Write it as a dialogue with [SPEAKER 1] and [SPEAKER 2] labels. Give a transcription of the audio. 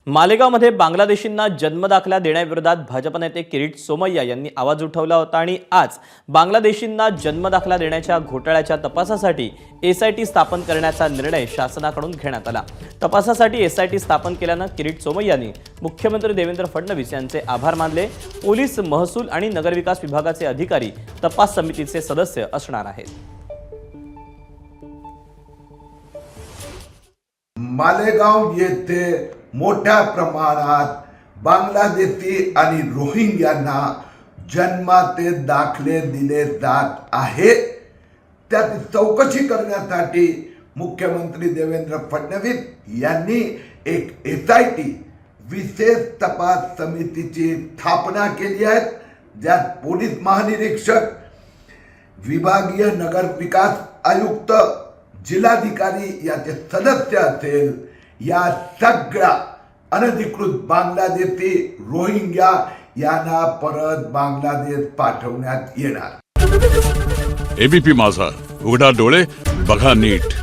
[SPEAKER 1] मालेगावमध्ये बांगलादेशींना जन्मदाखला देण्याविरोधात भाजप नेते किरीट सोमय्या यांनी आवाज उठवला होता आणि आज बांगलादेशींना जन्मदाखला देण्याच्या घोटाळ्याच्या तपासासाठी एसआयटी स्थापन करण्याचा निर्णय शासनाकडून घेण्यात आला। तपासासाठी एसआयटी स्थापन केल्याने किरीट सोमय्यांनी मुख्यमंत्री देवेंद्र फडणवीस यांचे आभार मानले। पोलीस, महसूल आणि नगरविकास विभागाचे अधिकारी तपास समितीचे सदस्य असणार आहेत।
[SPEAKER 2] मालेगाव येथे मोठ्या प्रमाणात बांगलादेशी आणि रोहिंग्यांना जन्माचे दाखले दिले जात आहे। त्याची चौकशी करण्यासाठी मुख्यमंत्री देवेंद्र फडणवीस यांनी एक एसआयटी विशेष तपास समितीची स्थापना केली आहे, ज्यात पोलीस महानिरीक्षक, विभागीय नगर विकास आयुक्त, जिल्हाधिकारी याचे सदस्य असेल। या सगळ्या अनधिकृत बांगलादेशी रोहिंग्या यांना परत बांगलादेश पाठवण्यात येणार।
[SPEAKER 3] एबीपी माझा, उघडा डोळे बघा नीट।